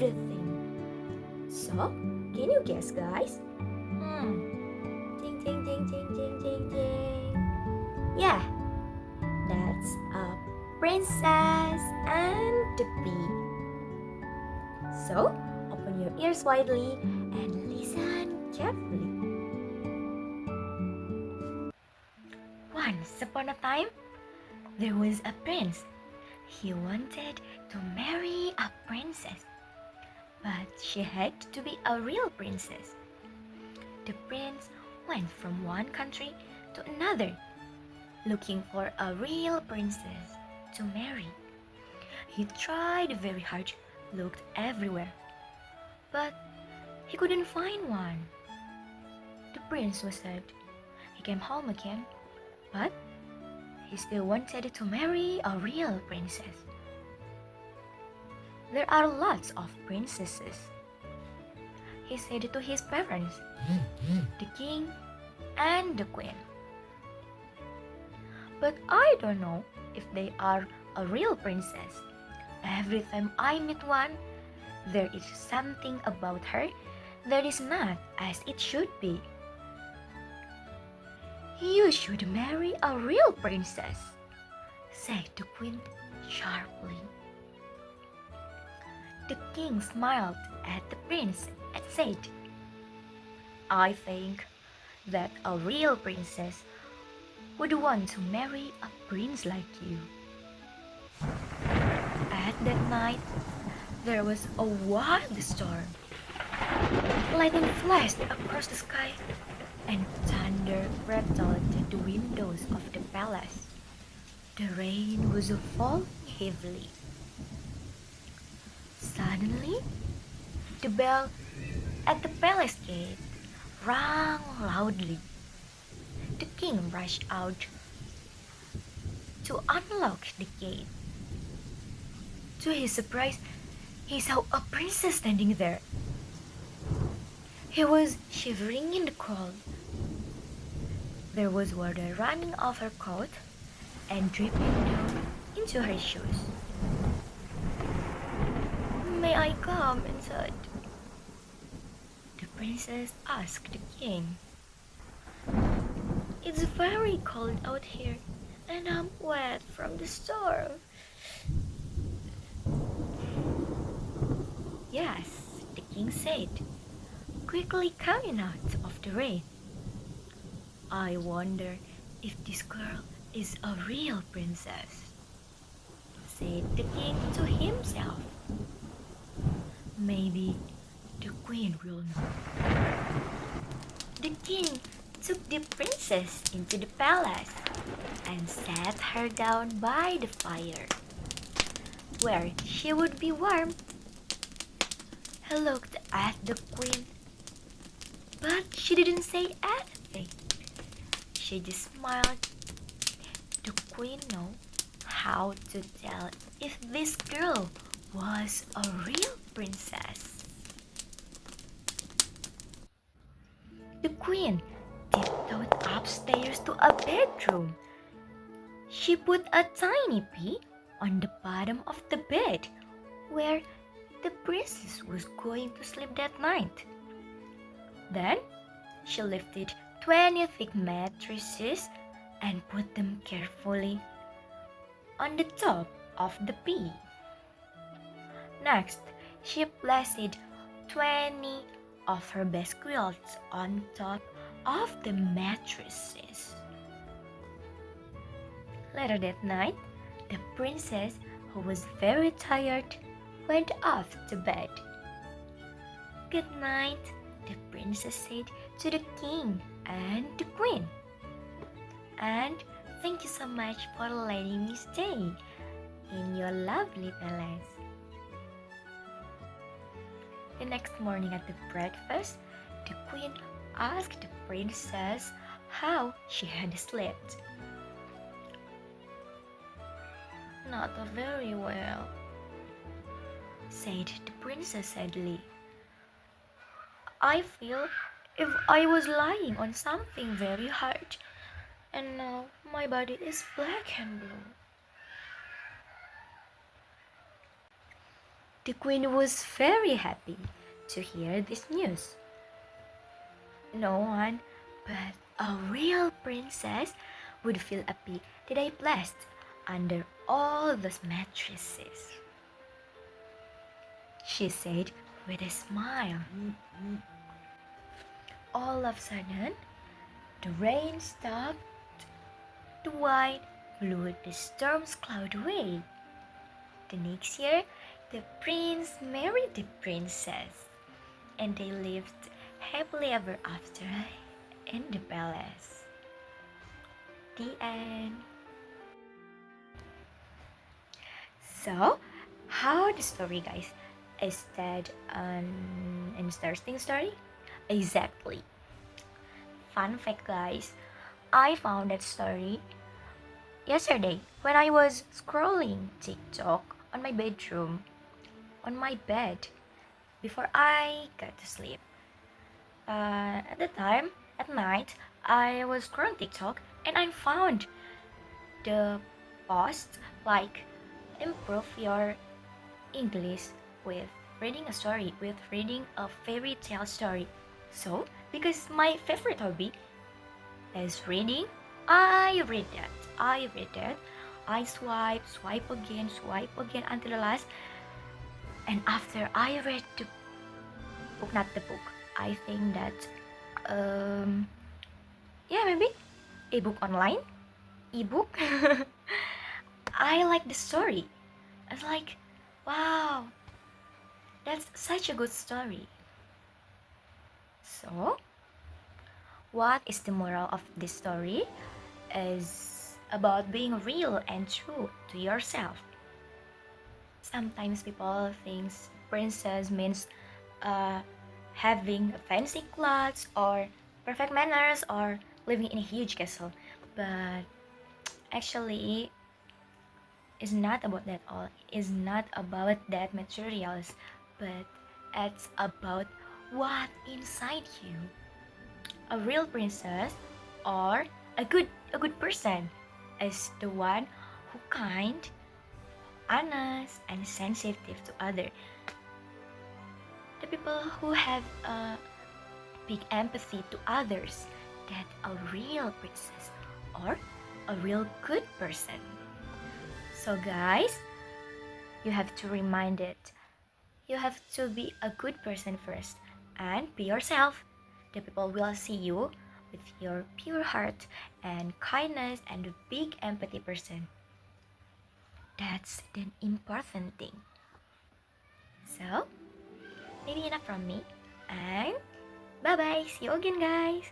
everything. So, can you guess, guys? Ding, ding, ding, ding, ding, ding, ding. Yeah, that's a princess and the bee. So, open your ears widely and listen carefully. Once upon a time, there was a prince. He wanted to marry a princess, but she had to be a real princess. The prince went from one country to another, looking for a real princess to marry. He tried very hard, looked everywhere, but he couldn't find one. The prince was sad. He came home again, but he still wanted to marry a real princess. There are lots of princesses, he said to his parents, the king and the queen. But I don't know if they are a real princess. Every time I meet one, there is something about her that is not as it should be. You should marry a real princess, said the queen sharply. The king smiled at the prince and said, I think that a real princess would want to marry a prince like you. At that night, there was a wild storm. Lightning flashed across the sky, and thunder rattled the windows of the palace. The rain was falling heavily. Suddenly, the bell at the palace gate rang loudly. The king rushed out to unlock the gate. To his surprise, he saw a princess standing there. He was shivering in the cold. There was water running off her coat and dripping down into her shoes. May I come inside? The princess asked the king. It's very cold out here, and I'm wet from the storm. Yes, the king said, quickly coming out of the rain. I wonder if this girl is a real princess, said the king to himself. Maybe the queen will know. The king took the princess into the palace and sat her down by the fire, where she would be warm. He looked at the queen, but she didn't say anything. She just smiled. The queen knew how to tell if this girl was a real princess. The queen tiptoed upstairs to a bedroom. She put a tiny pea on the bottom of the bed where the princess was going to sleep that night. Then she lifted 20 thick mattresses and put them carefully on the top of the pea. Next, she placed 20 of her best quilts on top of the mattresses. Later that night, the princess, who was very tired, went off to bed. Good night, the princess said to the king and the queen. And thank you so much for letting me stay in your lovely palace. The next morning at the breakfast, the queen asked the princess how she had slept. Not very well, said the princess sadly. I feel if I was lying on something very hard, and now my body is black and blue. The queen was very happy to hear this news. No one but a real princess would feel happy that I placed under all those mattresses, she said with a smile. All of a sudden, the rain stopped, the wind blew the storm's cloud away. The next year, the prince married the princess, and they lived happily ever after in the palace. The end. So, how the story, guys? Is that an interesting story? Exactly. Fun fact, guys. I found that story yesterday when I was scrolling TikTok on my bedroom, on my bed, before I got to sleep. At the time, at night, I was scrolling TikTok and I found the post like improve your English with reading a story, with reading a fairy tale story. So, because my favorite hobby is reading, I read that. I read that. I swipe again until the last. And after I read the book, not the book, I think that, yeah, maybe ebook online, ebook. I like the story. It's like, wow, that's such a good story. So, what is the moral of this story? Is about being real and true to yourself. Sometimes people think princess means uh, having fancy clothes or perfect manners or living in a huge castle, but actually, it's not about that all. It's not about that materials, but it's about what inside you. A real princess or a good person is the one who kind, honest, and sensitive to other. The people who have a big empathy to others, that a real princess or a real good person. So guys, you have to remind it. You have to be a good person first and be yourself. The people will see you with your pure heart and kindness and a big empathy person. That's the important thing. So, maybe enough from me. And bye bye. See you again, guys.